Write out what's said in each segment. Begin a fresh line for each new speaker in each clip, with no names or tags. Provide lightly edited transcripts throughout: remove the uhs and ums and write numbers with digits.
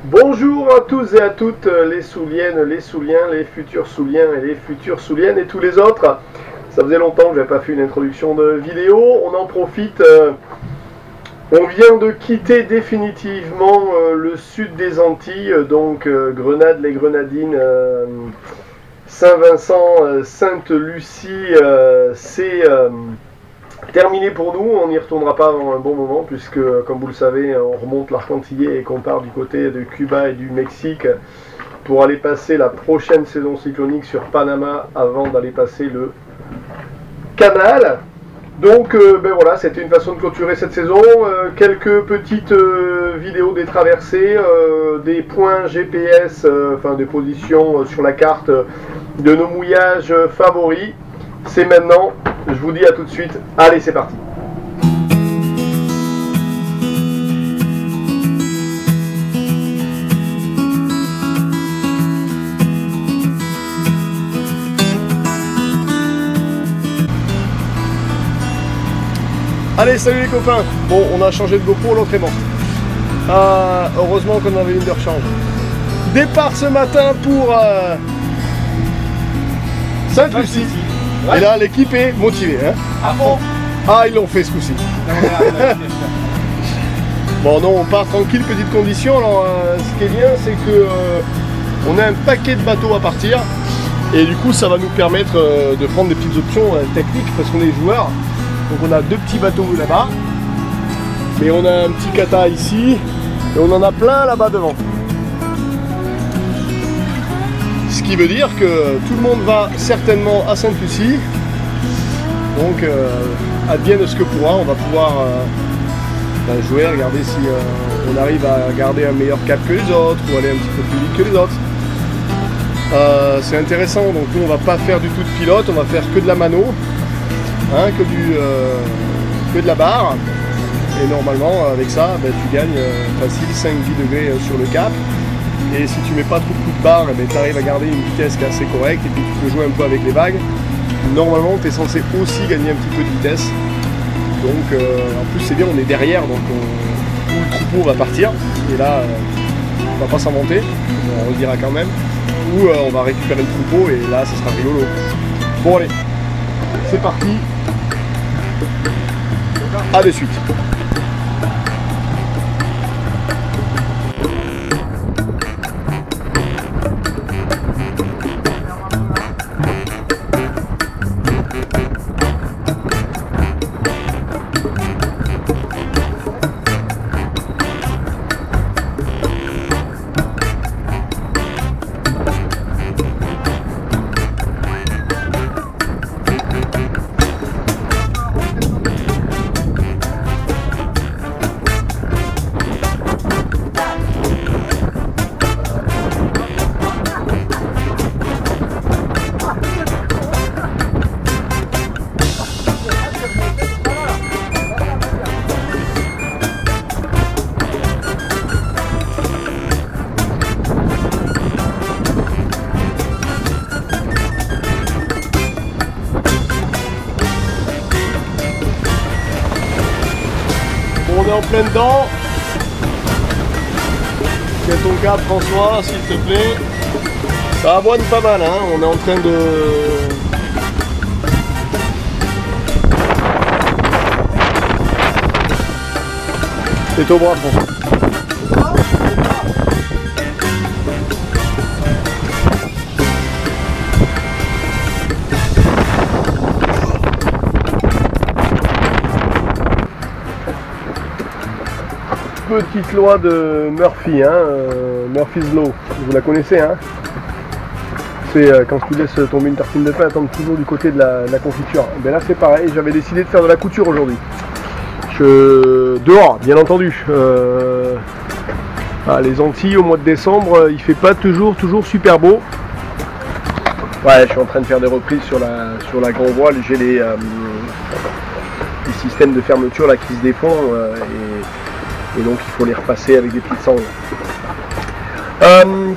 Bonjour à tous et à toutes les souliennes, les souliens, les futurs souliens et les futures souliennes et tous les autres. Ça faisait longtemps que je n'avais pas fait une introduction de vidéo, on en profite. On vient de quitter définitivement le sud des Antilles, donc Grenade, les Grenadines, Saint-Vincent, Sainte-Lucie, c'est terminé pour nous. On n'y retournera pas avant un bon moment puisque, comme vous le savez, on remonte l'Argentillé et qu'on part du côté de Cuba et du Mexique pour aller passer la prochaine saison cyclonique sur Panama avant d'aller passer le canal. Donc ben voilà, c'était une façon de clôturer cette saison. Quelques petites vidéos des traversées, des points GPS, enfin des positions sur la carte de nos mouillages favoris. C'est maintenant, je vous dis à tout de suite. Allez, c'est parti. Allez, salut les copains. Bon, on a changé de GoPro, l'autre est mort. Heureusement qu'on avait une de rechange. Départ ce matin pour Sainte-Lucie. Ouais. Et là, l'équipe est motivée. Hein.
Ah bon?
Ah, ils l'ont fait ce coup-ci. Bon, non, on part tranquille, petite condition. Alors, ce qui est bien, c'est que on a un paquet de bateaux à partir. Et du coup, ça va nous permettre de prendre des petites options techniques parce qu'on est joueurs. Donc on a deux petits bateaux là-bas, et on a un petit kata ici, et on en a plein là-bas devant. Ce qui veut dire que tout le monde va certainement à Sainte-Lucie, donc advienne ce que pourra, on va pouvoir jouer, regarder si on arrive à garder un meilleur cap que les autres, ou aller un petit peu plus vite que les autres. C'est intéressant, donc nous on va pas faire du tout de pilote, on va faire que de la mano. Hein, que de la barre, et normalement avec ça ben, tu gagnes facile 5-10 degrés sur le cap, et si tu mets pas trop de coups de barre, ben, tu arrives à garder une vitesse qui est assez correcte, et puis tu peux jouer un peu avec les vagues. Normalement tu es censé aussi gagner un petit peu de vitesse, donc en plus c'est bien, on est derrière, donc tout le troupeau va partir, et là on va pas s'inventer, on le dira quand même, ou on va récupérer le troupeau, et là ça sera rigolo. Bon allez, c'est parti. A de suite. On est en plein dedans. Tiens ton cap François, s'il te plaît. Ça aboine pas mal, hein. On est en train de... C'est au bras François. Petite loi de Murphy, hein, Murphy's Law, vous la connaissez, hein. C'est quand tu laisses tomber une tartine de pain, elle tombe toujours du côté de la confiture. Et bien là c'est pareil, j'avais décidé de faire de la couture aujourd'hui. Dehors, bien entendu. Les Antilles au mois de décembre, il fait pas toujours super beau. Ouais, je suis en train de faire des reprises sur la grand voile, j'ai les systèmes de fermeture là qui se défont. Et donc il faut les repasser avec des petites sangles.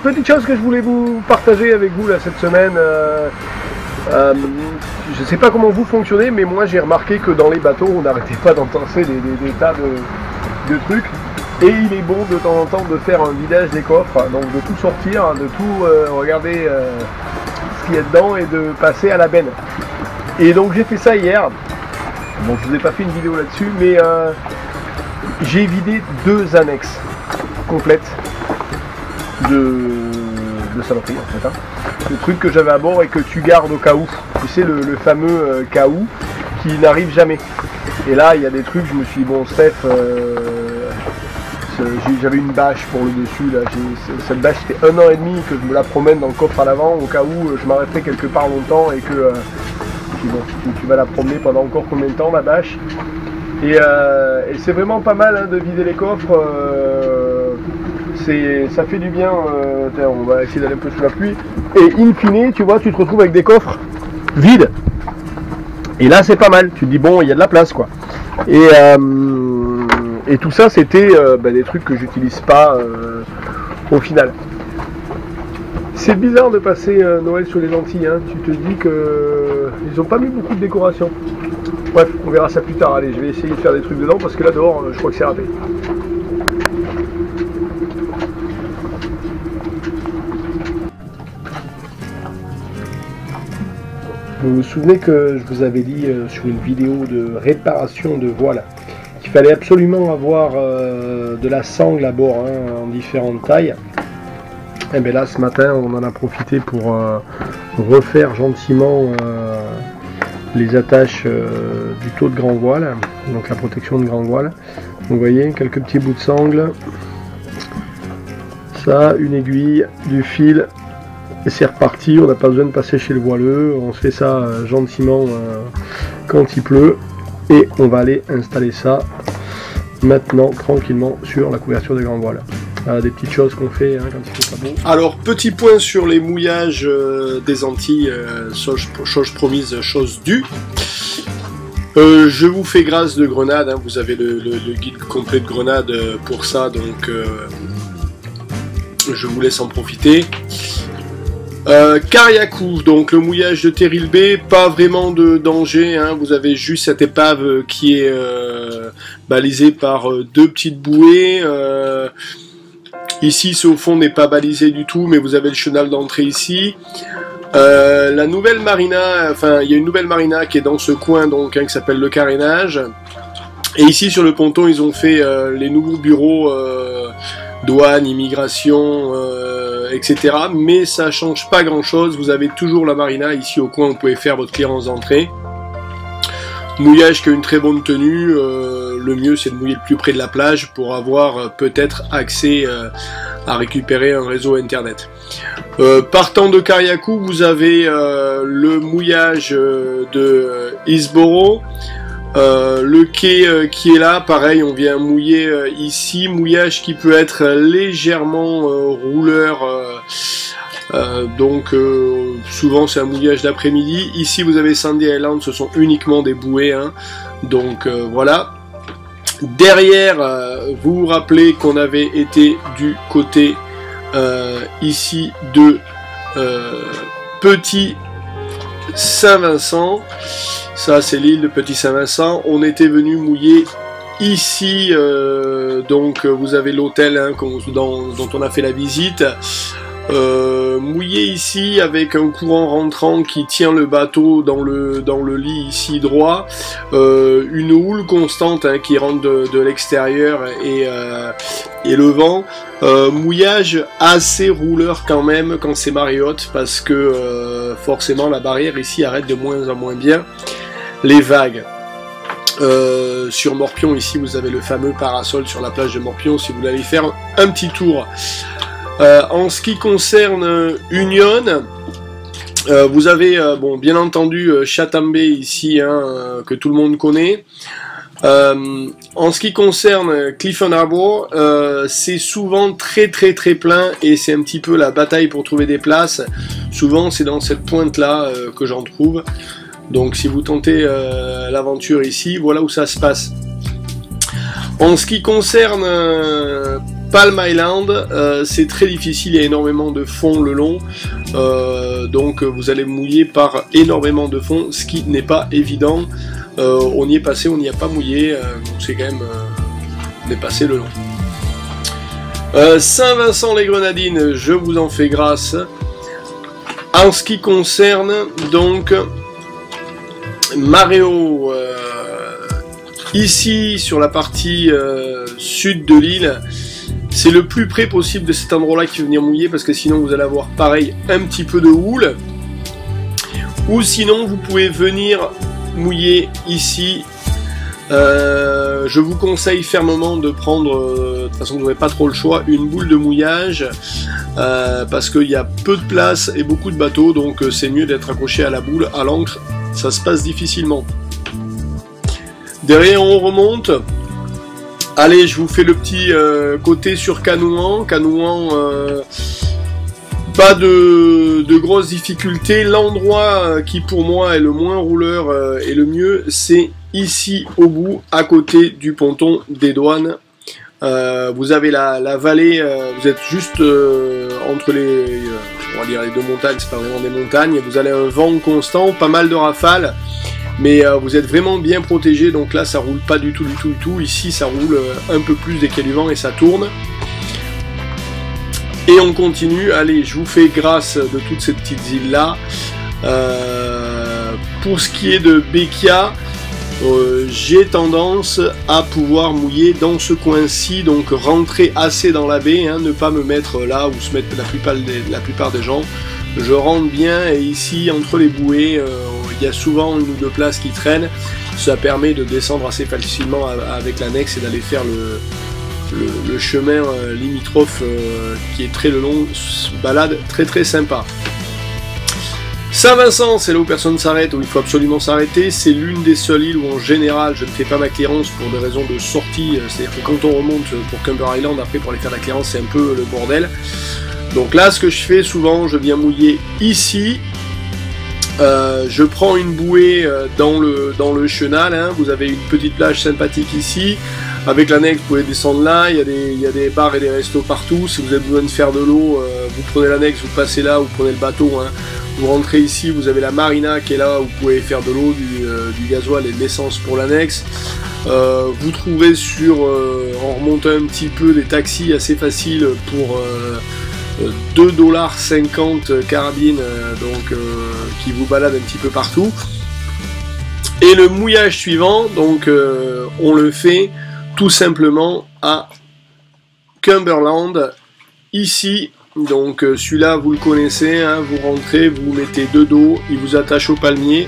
Petite chose que je voulais vous partager avec vous là cette semaine. Je ne sais pas comment vous fonctionnez, mais moi j'ai remarqué que dans les bateaux on n'arrêtait pas d'entasser des tas de trucs. Et il est bon de temps en temps de faire un vidage des coffres, donc de tout sortir, de tout regarder ce qu'il y a dedans et de passer à la benne. Et donc j'ai fait ça hier. Bon, je vous ai pas fait une vidéo là-dessus, mais j'ai vidé 2 annexes complètes de saloperies en fait. Hein. Le truc que j'avais à bord et que tu gardes au cas où. Tu sais, le fameux cas où qui n'arrive jamais. Et là, il y a des trucs, je me suis dit, bon, Steph, j'avais une bâche pour le dessus. Là. Cette bâche, c'était 1 an et demi que je me la promène dans le coffre à l'avant, au cas où je m'arrêterais quelque part longtemps et que bon, tu vas la promener pendant encore combien de temps, la bâche. Et c'est vraiment pas mal hein, de vider les coffres. Ça fait du bien. On va essayer d'aller un peu sous la pluie. Et in fine, tu vois, tu te retrouves avec des coffres vides. Et là, c'est pas mal. Tu te dis, bon, il y a de la place, quoi. Et tout ça, c'était des trucs que j'utilise pas au final. C'est bizarre de passer Noël sur les Antilles. Hein. Tu te dis qu'ils n'ont pas mis beaucoup de décoration. Bref, on verra ça plus tard. Allez, je vais essayer de faire des trucs dedans parce que là dehors, je crois que c'est raté. Vous vous souvenez que je vous avais dit sur une vidéo de réparation de voile qu'il fallait absolument avoir de la sangle à bord hein, en différentes tailles. Et bien là ce matin on en a profité pour refaire gentiment les attaches du taux de grand voile, donc la protection de grand voile. Donc, vous voyez quelques petits bouts de sangle, ça, une aiguille, du fil. Et c'est reparti, on n'a pas besoin de passer chez le voileux, on se fait ça gentiment quand il pleut et on va aller installer ça maintenant tranquillement sur la couverture de grand voile. Voilà, des petites choses qu'on fait hein, quand il fait pas beau. Alors petit point sur les mouillages des Antilles, chose promise, chose due. Je vous fais grâce de grenade, hein, vous avez le guide complet de grenade pour ça, donc je vous laisse en profiter. Kariakou, donc le mouillage de Terril Bay, pas vraiment de danger, hein, vous avez juste cette épave qui est balisée par 2 petites bouées. Ici, ce au fond n'est pas balisé du tout, mais vous avez le chenal d'entrée ici. La nouvelle marina, enfin il y a une nouvelle marina qui est dans ce coin donc hein, qui s'appelle le carénage. Et ici sur le ponton, ils ont fait les nouveaux bureaux douane, immigration, etc. Mais ça change pas grand chose, vous avez toujours la marina ici au coin, vous pouvez faire votre clearance d'entrée. Mouillage qui a une très bonne tenue, le mieux c'est de mouiller le plus près de la plage pour avoir peut-être accès à récupérer un réseau internet. Partant de Kariakou, vous avez le mouillage de Hillsborough. Le quai qui est là, pareil, on vient mouiller ici, mouillage qui peut être légèrement rouleur, donc souvent c'est un mouillage d'après-midi. Ici vous avez Sandy Island, ce sont uniquement des bouées, hein, donc voilà. Derrière, vous vous rappelez qu'on avait été du côté ici de Petit Saint-Vincent. Ça c'est l'île de Petit Saint-Vincent. On était venu mouiller ici, donc vous avez l'hôtel hein, dont on a fait la visite. Mouillé ici avec un courant rentrant qui tient le bateau dans le lit ici droit, une houle constante hein, qui rentre de l'extérieur et le vent, mouillage assez rouleur quand même quand c'est marée haute parce que forcément la barrière ici arrête de moins en moins bien les vagues. Sur Morpion ici vous avez le fameux parasol sur la plage de Morpion si vous voulez aller faire un petit tour. En ce qui concerne Union, vous avez bon, bien entendu Chatham Bay ici hein, que tout le monde connaît. En ce qui concerne Clifton Harbour, c'est souvent très plein et c'est un petit peu la bataille pour trouver des places. Souvent c'est dans cette pointe là que j'en trouve. Donc si vous tentez l'aventure ici, voilà où ça se passe. En ce qui concerne Palm Island, c'est très difficile, il y a énormément de fond le long, donc vous allez mouiller par énormément de fond, ce qui n'est pas évident. On y est passé, on n'y a pas mouillé, donc c'est quand même on est passé le long. Saint-Vincent-les-Grenadines, je vous en fais grâce. En ce qui concerne donc Maréo, ici sur la partie sud de l'île, c'est le plus près possible de cet endroit-là qui veut venir mouiller, parce que sinon vous allez avoir pareil un petit peu de houle. Ou sinon vous pouvez venir mouiller ici. Je vous conseille fermement de prendre, de toute façon vous n'aurez pas trop le choix, une boule de mouillage, parce qu'il y a peu de place et beaucoup de bateaux, donc c'est mieux d'être accroché à la boule, à l'ancre, ça se passe difficilement. Derrière on remonte. Allez, je vous fais le petit côté sur Canouan. Canouan, pas de grosses difficultés. L'endroit qui pour moi est le moins rouleur et le mieux, c'est ici au bout, à côté du ponton des douanes. Vous avez la vallée, vous êtes juste entre les, on va dire les deux montagnes, c'est pas vraiment des montagnes. Vous avez un vent constant, pas mal de rafales. Mais vous êtes vraiment bien protégé, donc là ça roule pas du tout. Ici ça roule un peu plus dès qu'il y a du vent et ça tourne. Et on continue. Allez, je vous fais grâce de toutes ces petites îles là. Pour ce qui est de Bequia, j'ai tendance à pouvoir mouiller dans ce coin-ci, donc rentrer assez dans la baie, hein, ne pas me mettre là où se mettent la plupart des gens. Je rentre bien, et ici entre les bouées, il y a souvent une ou deux places qui traînent. Ça permet de descendre assez facilement avec l'annexe et d'aller faire le chemin limitrophe qui est très long, balade très sympa. Saint-Vincent, c'est là où personne ne s'arrête, où il faut absolument s'arrêter. C'est l'une des seules îles où en général je ne fais pas ma clairance pour des raisons de sortie. C'est-à-dire que quand on remonte pour Camber Island, après pour aller faire la clairance, c'est un peu le bordel. Donc là, ce que je fais souvent, je viens mouiller ici. Je prends une bouée dans le chenal, hein. Vous avez une petite plage sympathique ici. Avec l'annexe, vous pouvez descendre là. Il y a des bars et des restos partout. Si vous avez besoin de faire de l'eau, vous prenez l'annexe, vous passez là, vous prenez le bateau, hein. Vous rentrez ici, vous avez la marina qui est là, où vous pouvez faire de l'eau, du gasoil et de l'essence pour l'annexe. Vous trouverez en remontant un petit peu, des taxis assez faciles pour 2,50 $, carabine, donc qui vous balade un petit peu partout. Et le mouillage suivant, donc on le fait tout simplement à Cumberland, ici. Donc celui-là vous le connaissez, hein, vous rentrez, vous vous mettez de dos, il vous attache au palmier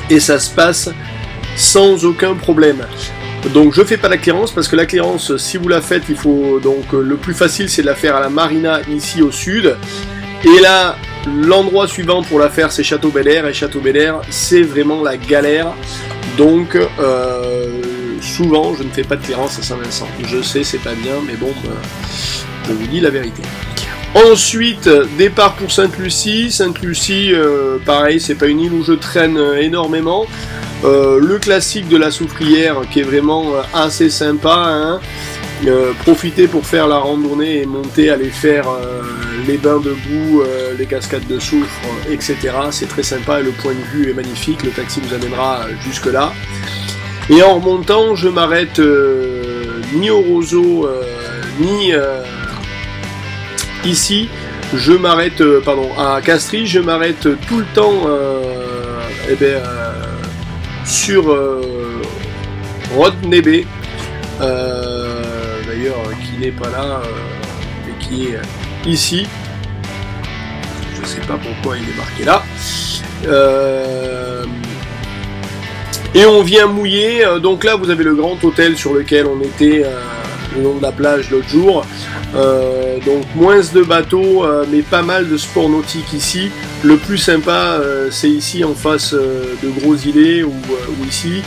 et ça se passe sans aucun problème. Donc je fais pas la clairance, parce que la clairance, si vous la faites, il faut donc le plus facile c'est de la faire à la marina ici au sud. Et là l'endroit suivant pour la faire c'est Château Bel Air, et Château Bel Air c'est vraiment la galère. Donc souvent je ne fais pas de clairance à Saint-Vincent. Je sais, c'est pas bien, mais bon, je vous dis la vérité. Ensuite, départ pour Sainte-Lucie. Sainte-Lucie, pareil, c'est pas une île où je traîne énormément. Le classique de la soufrière qui est vraiment assez sympa, hein. Profitez pour faire la randonnée et monter, aller faire les bains de boue, les cascades de soufre, etc. C'est très sympa et le point de vue est magnifique. Le taxi vous amènera jusque là. Et en remontant, je m'arrête ni au Roseau ni ici. Je m'arrête, à Castries, je m'arrête tout le temps sur Rodney, d'ailleurs qui n'est pas là, mais qui est ici. Je sais pas pourquoi il est marqué là. Et on vient mouiller, donc là vous avez le grand hôtel sur lequel on était le long de la plage l'autre jour. Donc moins de bateaux, mais pas mal de sports nautiques ici. Le plus sympa c'est ici en face de Gros Îlets ou ici.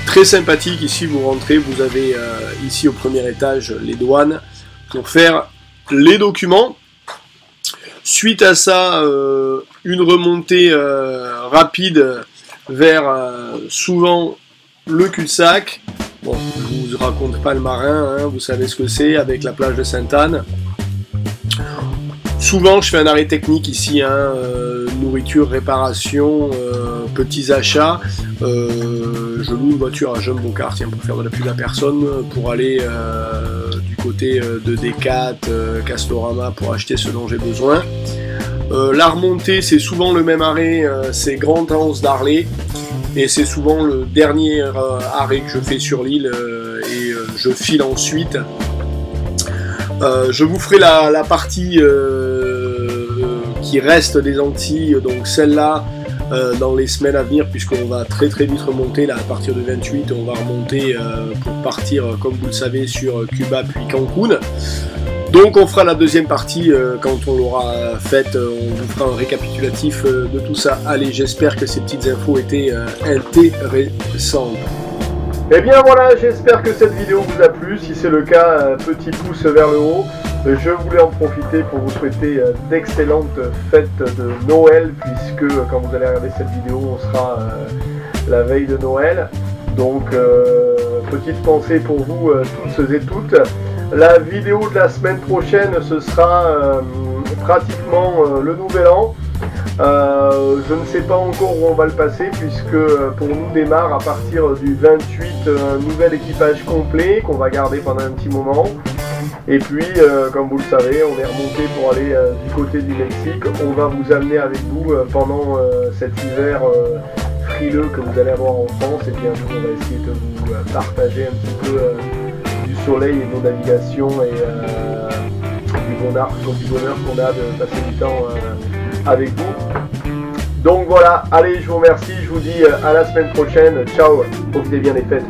Très sympathique, ici vous rentrez, vous avez ici au premier étage les douanes pour faire les documents. Suite à ça, une remontée rapide vers souvent le cul-de-sac. Bon, je vous raconte pas le marin, hein, vous savez ce que c'est, avec la plage de Sainte-Anne. Souvent je fais un arrêt technique ici, hein, nourriture, réparation, petits achats. Je loue une voiture à Jumbo Car, tiens, pour faire de la pub à personne, pour aller côté de Decat, Castorama pour acheter ce dont j'ai besoin. La remontée, c'est souvent le même arrêt, c'est Grand Anse d'Arlay, et c'est souvent le dernier arrêt que je fais sur l'île, et je file ensuite. Je vous ferai la partie qui reste des Antilles, donc celle-là, dans les semaines à venir, puisqu'on va très vite remonter, là, à partir de 28, on va remonter pour partir, comme vous le savez, sur Cuba puis Cancun. Donc on fera la deuxième partie quand on l'aura faite, on vous fera un récapitulatif de tout ça. Allez, j'espère que ces petites infos étaient intéressantes. Et bien voilà, j'espère que cette vidéo vous a plu. Si c'est le cas, petit pouce vers le haut. Je voulais en profiter pour vous souhaiter d'excellentes fêtes de Noël, puisque quand vous allez regarder cette vidéo, on sera la veille de Noël. Donc petite pensée pour vous tous et toutes. La vidéo de la semaine prochaine, ce sera pratiquement le nouvel an. Je ne sais pas encore où on va le passer, puisque pour nous démarre à partir du 28 un nouvel équipage complet qu'on va garder pendant un petit moment. Et puis, comme vous le savez, on est remonté pour aller du côté du Mexique. On va vous amener avec vous pendant cet hiver frileux que vous allez avoir en France. Et bien nous, on va essayer de vous partager un petit peu du soleil et de nos navigations et du bonheur qu'on a de passer du temps avec vous. Donc voilà, allez, je vous remercie, je vous dis à la semaine prochaine. Ciao, profitez bien des fêtes.